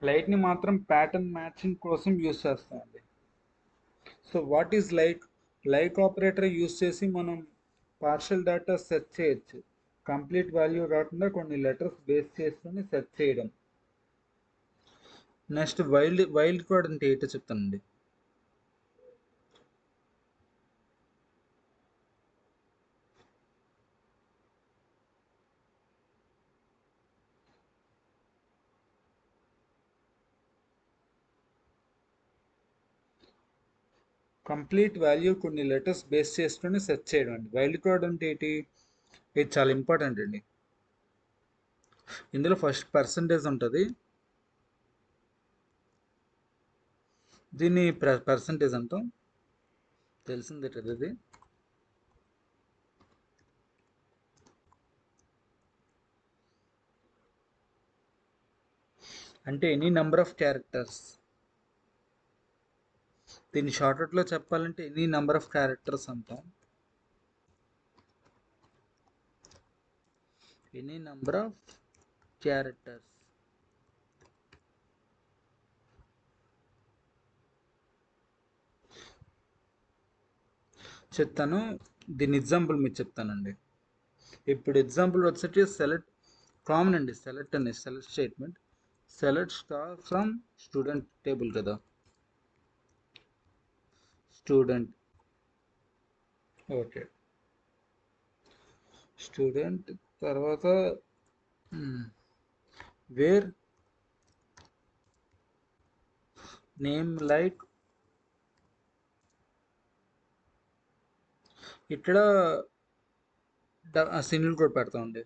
లైట్ని మాత్రం pattern matching కోసం యూస్ చేస్తామండి. So what is light? Light operator use చేసి మనం పార్షల్ డేటా సెర్చ్ చేయొచ్చు. కంప్లీట్ వాల్యూ రాకుండా కొన్ని లెటర్స్ బేస్ చేసుకొని సెర్చ్ చేయడం. నెక్స్ట్ వైల్డ్ కార్డ్ అంటే ఏంటో చెప్తానండి. కంప్లీట్ వాల్యూ కొన్ని లెటర్స్ బేస్ చేసుకొని సెర్చ్ చేయడం అండి. వైల్డ్ కార్డ్ అంటే ఏంటి? ఇది చాలా ఇంపార్టెంట్ అండి. ఇందులో ఫస్ట్ పర్సంటేజ్ ఉంటుంది. దీన్ని పర్సంటేజ్ అంటాం. తెలిసిందే కదా ఇది. అంటే ఎనీ నెంబర్ ఆఫ్ క్యారెక్టర్స్. దీన్ని షార్ట్కట్లో చెప్పాలంటే ఎనీ నెంబర్ ఆఫ్ క్యారెక్టర్స్ అంటాం. Any number of characters. చెప్తాను. దీని ఎగ్జాంపుల్ మీకు చెప్తానండి. ఇప్పుడు ఎగ్జాంపుల్ వచ్చేసి సెలెక్ట్ కామన్ అండి. సెలెక్ట్ అనే select statement. Select star from student table కదా. స్టూడెంట్. ఓకే. స్టూడెంట్ తర్వాత వేర్ నేమ్ లైక్. ఇక్కడ సింగిల్ కోట్ పెడతామండి.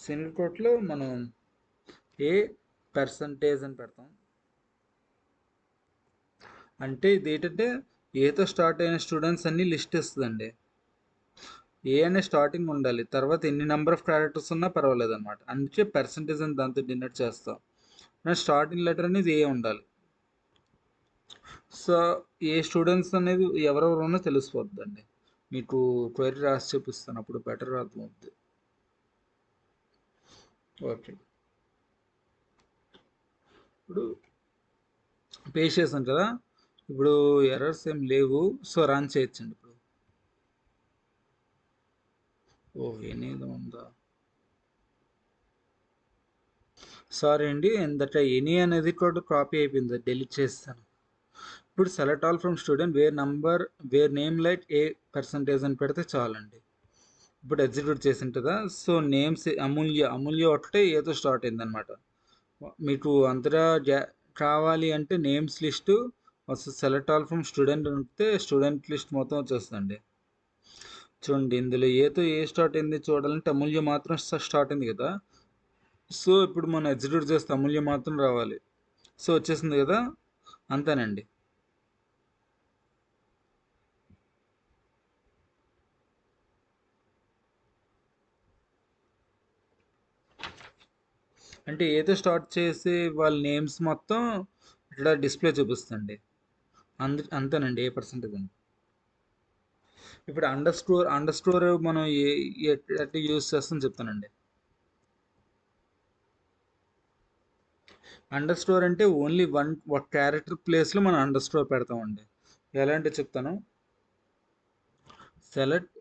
సింగిల్ కోట్లో మనం ఏ పర్సంటేజ్ అని పెడతాం. అంటే ఇది ఏంటంటే ఏతో స్టార్ట్ అయిన స్టూడెంట్స్ అన్ని లిస్ట్ ఇస్తుందండి. ఏ అనే స్టార్టింగ్ ఉండాలి. తర్వాత ఎన్ని నెంబర్ ఆఫ్ క్యారెక్టర్స్ ఉన్నా పర్వాలేదు అనమాట. అందుకే పర్సంటేజ్ అని దాంతో డినోట్ చేస్తాం. స్టార్టింగ్ లెటర్ అనేది ఏ ఉండాలి. సో ఏ స్టూడెంట్స్ అనేది ఎవరెవరు ఉన్నా తెలిసిపోద్దండి. మీకు క్వైరీ రాసి చూపిస్తాను, అప్పుడు బెటర్ అర్థమవుతుంది. ఓకే. ఇప్పుడు పేస్ట్ చేసాం కదా. ఇప్పుడు ఎర్రర్స్ ఏం లేవు. సో రన్ చేయొచ్చండి. ఇప్పుడు ఎనీది ఉందా? సారీ అండి, ఇందట ఎనీ అనేది కూడా కాపీ అయిపోయింది, డెలీట్ చేస్తాను. ఇప్పుడు select all from student where name like A percentage అని పెడితే చాలండి. ఇప్పుడు ఎగ్జిక్యూట్ చేసి ఉంటుందా. సో నేమ్స్ అమూల్య ఒకటే ఏదో స్టార్ట్ అయింది అనమాట. మీకు అంతటా కావాలి అంటే నేమ్స్ లిస్టు వస్తుంది. సెలెక్ట్ ఆల్ ఫ్రమ్ స్టూడెంట్ ఉంటే స్టూడెంట్ లిస్ట్ మొత్తం వచ్చేస్తుందండి. చూడండి, ఇందులో ఏతో ఏ స్టార్ట్ అయింది చూడాలంటే అమూల్య మాత్రం స్టార్ట్ అయింది కదా. సో ఇప్పుడు మనం ఎగ్జిక్యూట్ చేస్తే అమూల్య మాత్రం రావాలి. సో వచ్చేసింది కదా. అంతేనండి. అంటే ఏదో స్టార్ట్ చేసి వాళ్ళ నేమ్స్ మొత్తం ఇక్కడ డిస్ప్లే చూపిస్తుంది. అంతేనండి, ఏ పర్సెంటేజ్ అండి. ఇప్పుడు అండర్ స్టోర్ మనం ఎట్లా యూజ్ చేస్తాం చెప్తానండి. అండర్ స్టోర్ అంటే ఓన్లీ ఒక క్యారెక్టర్ ప్లేస్లో మనం అండర్ స్టోర్ పెడతామండి. ఎలా అంటే చెప్తాను. Select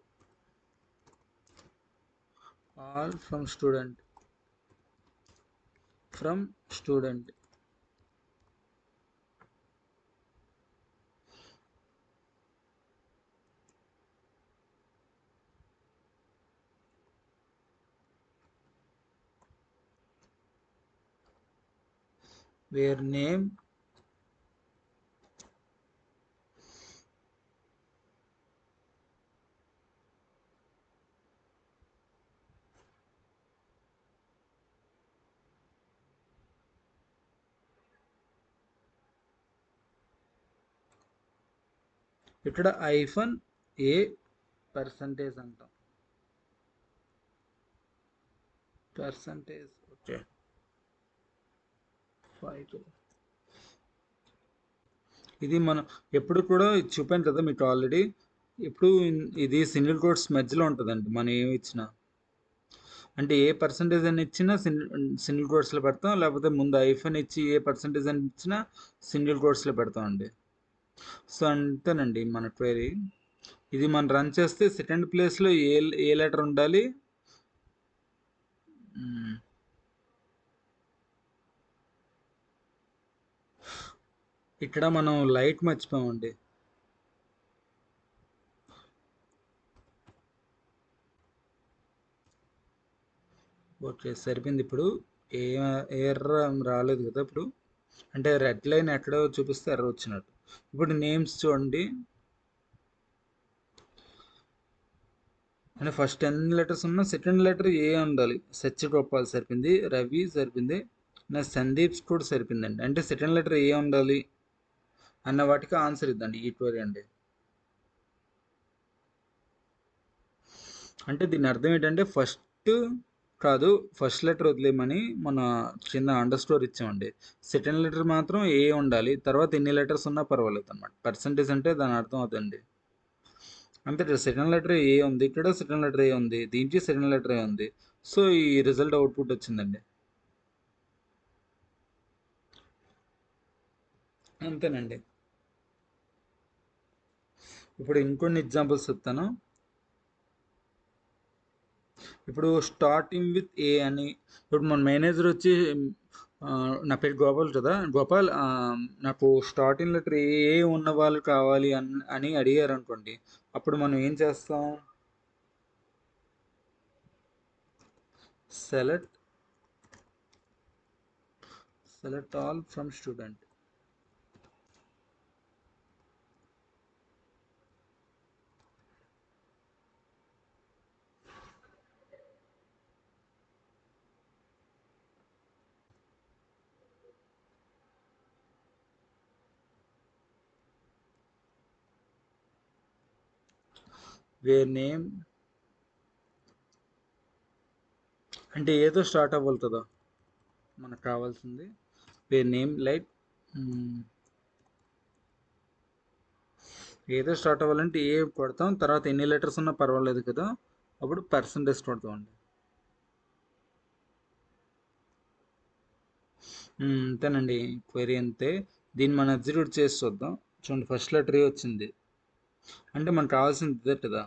all from student where name ఇక్కడ ఐఫన్ ఏ పర్సంటేజ్ అంటాం. Percentage okay. 5. ఇది మనం ఎప్పుడు కూడా చూపాను కదా మీకు ఆల్రెడీ. ఇప్పుడు ఇది సింగిల్ కోట్స్ మధ్యలో ఉంటుందండి మనం ఏమి ఇచ్చినా. అంటే ఏ పర్సంటేజ్ అని ఇచ్చినా సింగిల్ కోట్స్లో పెడతాం, లేకపోతే ముందు ఐఫోన్ ఇచ్చి ఏ పర్సంటేజ్ అని ఇచ్చినా సింగిల్ కోట్స్లో పెడతాం అండి. సో అంతేనండి మన క్వైరీ. ఇది మనం రన్ చేస్తే సెకండ్ ప్లేస్లో ఏ లెటర్ ఉండాలి. ఇక్కడ మనం లైట్ మర్చిపోయామండి. ఓకే, సరిపోయింది. ఇప్పుడు ఏ ఎర్ర రాలేదు కదా ఇప్పుడు. అంటే రెడ్ లైన్ ఎక్కడో చూపిస్తే ఎర్ర వచ్చినట్టు. ఇప్పుడు నేమ్స్ చూడండి. అంటే ఫస్ట్ 10 లెటర్స్ ఉన్న సెకండ్ లెటర్ ఏ ఉండాలి. సత్యగోపాల్ సరిపోయింది, రవి సరిపోయింది, నా సందీప్స్ కూడా సరిపోయిందండి. అంటే సెకండ్ లెటర్ ఏ ఉండాలి అన్న వాటికి ఆన్సర్ ఇద్దండి ఈ క్వరీ అండి. అంటే దీని అర్థం ఏంటంటే ఫస్ట్ లెటర్ వదిలేయమని మన కింద అండర్ స్కోర్ ఇచ్చామండి. సెకండ్ లెటర్ మాత్రం ఏ ఉండాలి, తర్వాత ఎన్ని లెటర్స్ ఉన్నా పర్వాలేదు అనమాట. పర్సంటేజ్ అంటే దాని అర్థం అవుతుంది. అంతే కదా, సెకండ్ లెటర్ ఏ ఉంది, ఇక్కడ సెకండ్ లెటర్ ఏ ఉంది, దీనికి సెకండ్ లెటర్ ఏ ఉంది. సో ఈ రిజల్ట్ అవుట్పుట్ వచ్చిందండి. అంతేనండి. ఇప్పుడు ఇంకొన్ని ఎగ్జాంపుల్స్ చెప్తాను. ఇప్పుడు స్టార్టింగ్ విత్ ఏ అని, ఇప్పుడు మన మేనేజర్ వచ్చి నా పేరు గోపాల్ కదా, గోపాల్ నాకు స్టార్టింగ్ లెటర్ ఏ ఉన్న వాళ్ళు కావాలి అని అడిగారు అనుకోండి. అప్పుడు మనం ఏం చేస్తాం? Select all from student. Where name అంటే ఏదో స్టార్ట్ అవ్వాలి కదా మనకు కావాల్సింది. వేర్ నేమ్ లైక్ ఏదో స్టార్ట్ అవ్వాలంటే ఏ కొడతాం, తర్వాత ఎన్ని లెటర్స్ ఉన్నా పర్వాలేదు కదా, అప్పుడు పర్సంటేజ్ కొడతాం అండి. అంతేనండి, క్వైరీ అంతే. దీన్ని మనం ఎగ్జిక్యూట్ చేసి చూద్దాం. చూడండి, ఫస్ట్ లెటర్ ఏ వచ్చింది. అంటే మనకు కావాల్సింది ఇదే కదా.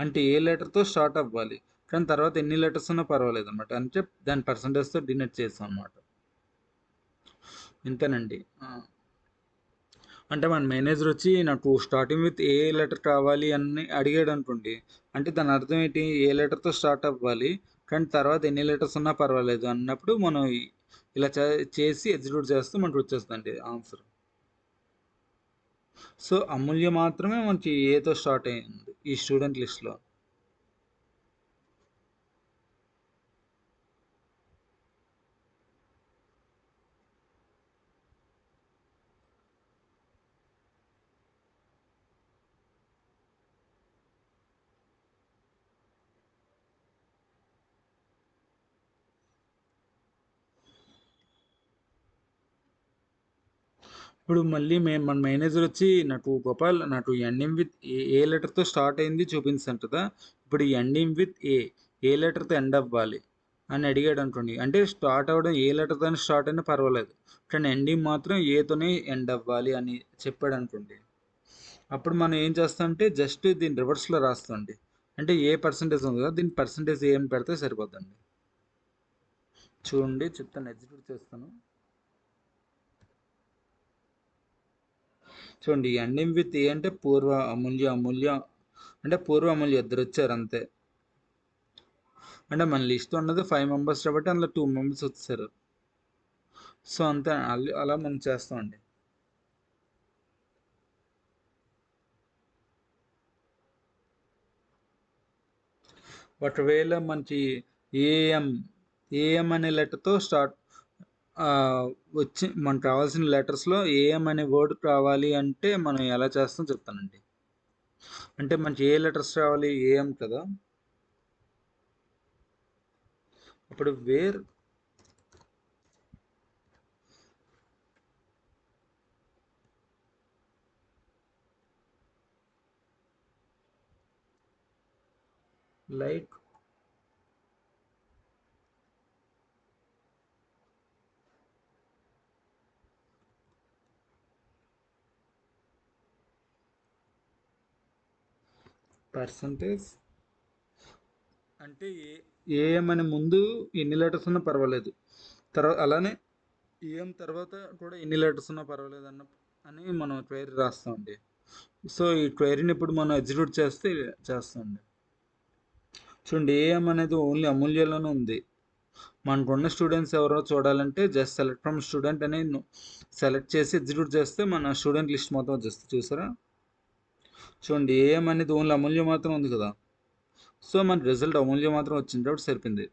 అంటే ఏ లెటర్తో స్టార్ట్ అవ్వాలి, కానీ తర్వాత ఎన్ని లెటర్స్ ఉన్నా పర్వాలేదు అనమాట. అంటే దాని పర్సంటేజ్తో డినోట్ చేస్తాం అనమాట. ఇంతేనండి. అంటే మన మేనేజర్ వచ్చి నాకు స్టార్టింగ్ విత్ ఏ లెటర్ కావాలి అని అడిగాడు అనుకోండి. అంటే దాని అర్థం ఏంటి, ఏ లెటర్తో స్టార్ట్ అవ్వాలి కానీ తర్వాత ఎన్ని లెటర్స్ ఉన్నా పర్వాలేదు అన్నప్పుడు మనం ఇలా చేసి ఎగ్జిక్యూట్ చేస్తే మనకు వచ్చేస్తుందండి ఆన్సర్. సో అమూల్య మాత్రమే మనకి ఏతో స్టార్ట్ అయ్యింది ఈ స్టూడెంట్ లిస్ట్లో. ఇప్పుడు మళ్ళీ మన మేనేజర్ వచ్చి నాకు గోపాల్ నాకు ఎండింగ్ విత్ ఏ లెటర్తో స్టార్ట్ అయింది చూపించాను కదా. ఇప్పుడు ఎండింగ్ విత్ ఏ లెటర్తో ఎండ్ అవ్వాలి అని అడిగాడు అనుకోండి. అంటే స్టార్ట్ అవ్వడం ఏ లెటర్తో స్టార్ట్ అయినా పర్వాలేదు, కానీ ఎండింగ్ మాత్రం ఏతోనే ఎండ్ అవ్వాలి అని చెప్పాడు అనుకోండి. అప్పుడు మనం ఏం చేస్తామంటే జస్ట్ దీన్ని రివర్స్లో రాస్తామండి. అంటే ఏ పర్సంటేజ్ ఉంది కదా, దీని పర్సంటేజ్ ఏం పెడితే సరిపోద్దండి. చూడండి చెప్తాను, ఎగ్జిక్యూట్ చేస్తాను. చూడండి, ఎండింగ్ విత్ ఏ అంటే అమూల్య అంటే పూర్వ అమూల్య ఇద్దరు వచ్చారు అంతే. అంటే మన లిస్ట్ ఉన్నది 5 మెంబర్స్ కాబట్టి అందులో 2 మెంబర్స్ వచ్చారు. సో అంతే, అలా మనం చేస్తామండి. ఒకవేళ మనకి ఏఎం ఏఎం అనే లెటర్తో స్టార్ట్ వచ్చి మనకు కావాల్సిన లెటర్స్లో ఏఎం అనే వర్డ్ కావాలి అంటే మనం ఎలా చేస్తాం చెప్తానండి. అంటే మనకి ఏ లెటర్స్ కావాలి, ఏఎం కదా. అప్పుడు వేర్ లైక్ పర్సంటేజ్ అంటే ఏఎం అని ముందు ఎన్ని లెటర్స్ ఉన్నా పర్వాలేదు, తర్వాత అలానే ఏఎం తర్వాత కూడా ఎన్ని లెటర్స్ ఉన్నా పర్వాలేదు అని మనం క్వైరీ రాస్తామండి. సో ఈ క్వైరీని ఇప్పుడు మనం ఎగ్జిక్యూట్ చేస్తామండి. చూడండి, ఏఎం అనేది ఓన్లీ అమూల్యలోనే ఉంది. మనకున్న స్టూడెంట్స్ ఎవరో చూడాలంటే జస్ట్ సెలెక్ట్ ఫ్రమ్ స్టూడెంట్ అని సెలెక్ట్ చేసి ఎగ్జిక్యూట్ చేస్తే మన స్టూడెంట్ లిస్ట్ మొత్తం వచ్చేస్తుంది. చూసారా? చూడండి, ఏఎం అనేది ఓన్లీ అమూల్యం మాత్రం ఉంది కదా. సో మన రిజల్ట్ అమూల్యం మాత్రం వచ్చింది కాబట్టి సరిపోయింది.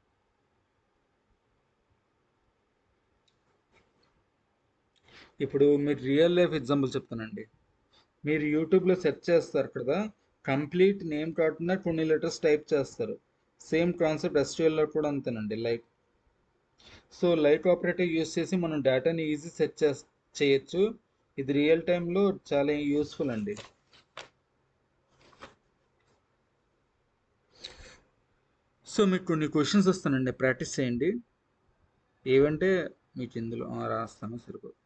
ఇప్పుడు మీరు రియల్ లైఫ్ ఎగ్జాంపుల్ చెప్తానండి. మీరు యూట్యూబ్లో సెర్చ్ చేస్తారు కదా, కంప్లీట్ నేమ్ కాకుండా 20 లెటర్స్ టైప్ చేస్తారు. సేమ్ కాన్సెప్ట్ ఎస్క్యూఎల్లో కూడా అంతేనండి. సో లైక్ ఆపరేటర్ యూస్ చేసి మనం డేటాని ఈజీ చేయొచ్చు. ఇది రియల్ టైంలో చాలా యూస్ఫుల్ అండి. సో మీకు కొన్ని క్వశ్చన్స్ వస్తానండి, ప్రాక్టీస్ చేయండి. ఏవంటే మీకు ఇందులో రాస్తాను సరిపోదు.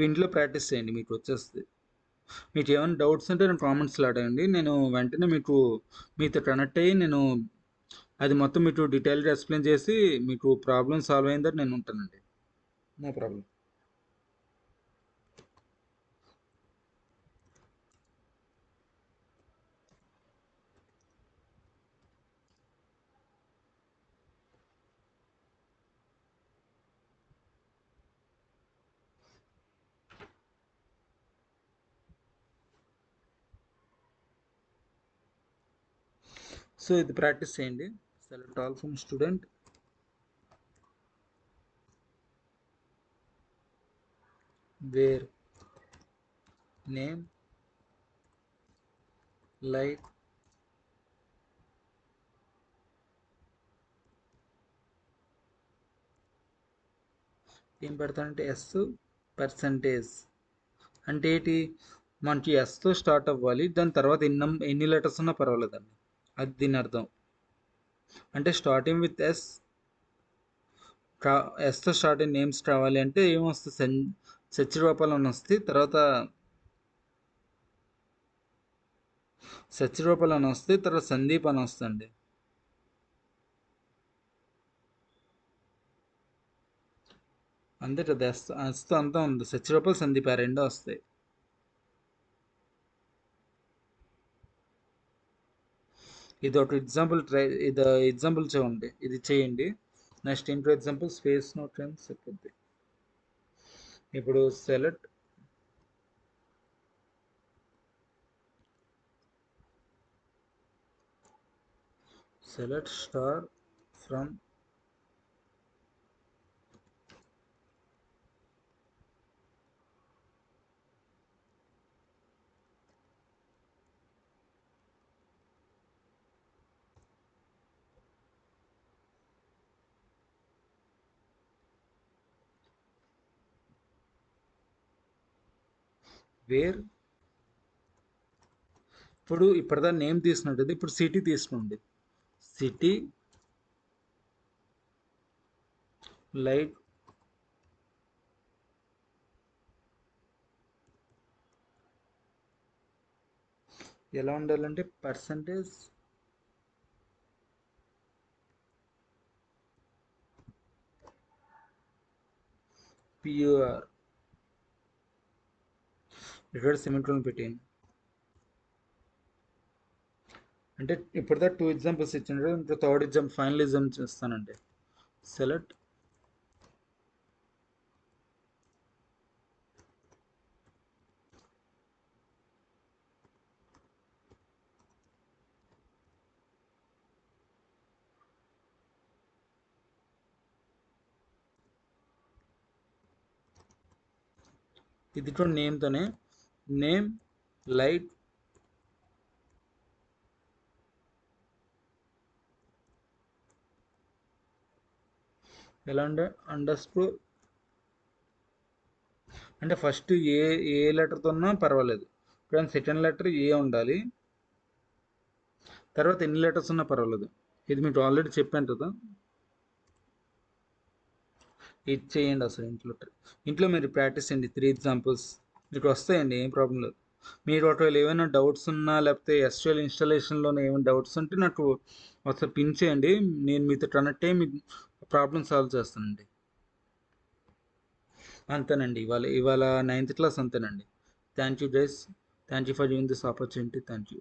ఇంట్లో ప్రాక్టీస్ చేయండి, మీకు వచ్చేస్తుంది. మీకు ఏమైనా డౌట్స్ ఉంటే నేను కామెంట్స్లో అడగండి. నేను వెంటనే మీతో కనెక్ట్ అయ్యి అది మొత్తం మీకు డీటెయిల్గా ఎక్స్ప్లెయిన్ చేసి మీకు ప్రాబ్లం సాల్వ్ అయిందని నేను ఉంటానండి. No problem. సో ఇది ప్రాక్టీస్ చేయండి. Select all from student, where name like ఏం పెడతానంటే ఎస్ పర్సంటేజ్ అంటే ఏంటి, మనకి ఎస్తో స్టార్ట్ అవ్వాలి, దాని తర్వాత ఎన్ని లెటర్స్ ఉన్నా పర్వాలేదండి. అది దీని అర్థం. అంటే స్టార్టింగ్ విత్ ఎస్తో స్టార్ట్ అయిన నేమ్స్ కావాలి అంటే ఏమొస్తుంది, సచిరూపాలు అని వస్తుంది. తర్వాత సచిరూపాలు అని వస్తుంది, తర్వాత సందీప్ అని వస్తుంది. అంతే కదా, ఎస్తో అంతా ఉంది. సచిరూపాలు సందీప్ ఆ రెండో వస్తాయి. ఇది ఒక ఎగ్జాంపుల్ ఇది ఎగ్జాంపుల్ చూడండి, ఇది చేయండి. Next into example space note అని చెప్పద్ది. ఇప్పుడు సెలెక్ట్ స్టార్ ఫ్రమ్ వేర్. ఇప్పుడు ఇప్పటిదా నేమ్ తీసుకున్నట్టు, ఇప్పుడు సిటీ తీసుకోండి. సిటీ లైక్ ఎలా ఉండాలంటే పర్సంటేజ్ పియూఆర్, ఇక్కడ సెమికోలన్ పెట్టేయండి. అంటే ఇప్పటిదా 2 ఎగ్జాంపుల్స్ ఇచ్చిండ్రు, ఇంకా థర్డ్ ఎగ్జాంపుల్ ఫైనల్ ఎగ్జాంపుల్ చేస్తానండి. సెలెక్ట్ ఇది కూడా నేమ్తోనే, నేమ్ లైక్ ఎలా ఉండే అండర్స్కోర్. అంటే ఫస్ట్ ఏ లెటర్తో ఉన్నా పర్వాలేదు, కానీ సెకండ్ లెటర్ ఏ ఉండాలి, తర్వాత ఎన్ని లెటర్స్ ఉన్నా పర్వాలేదు. ఇది మీకు ఆల్రెడీ చెప్పాను కదా. ఇది చేయండి అసలు ఇంట్లో మీరు ప్రాక్టీస్ చేయండి. 3 ఎగ్జాంపుల్స్ మీకు వస్తాయండి, ఏం ప్రాబ్లం లేదు. మీరు ఒకవేళ ఏమైనా డౌట్స్ ఉన్నా లేకపోతే ఎస్‌క్యూఎల్ ఇన్‌స్టాలేషన్‌లోనే ఏమైనా డౌట్స్ ఉంటే నాకు ఒకసారి పింగ్ చేయండి. నేను మీతో కనెక్ట్ అయ్యి మీ ప్రాబ్లమ్ సాల్వ్ చేస్తానండి. అంతేనండి. ఇవాళ నైన్త్ క్లాస్ అంతేనండి. Thank you guys. Thank you for giving this opportunity. Thank you.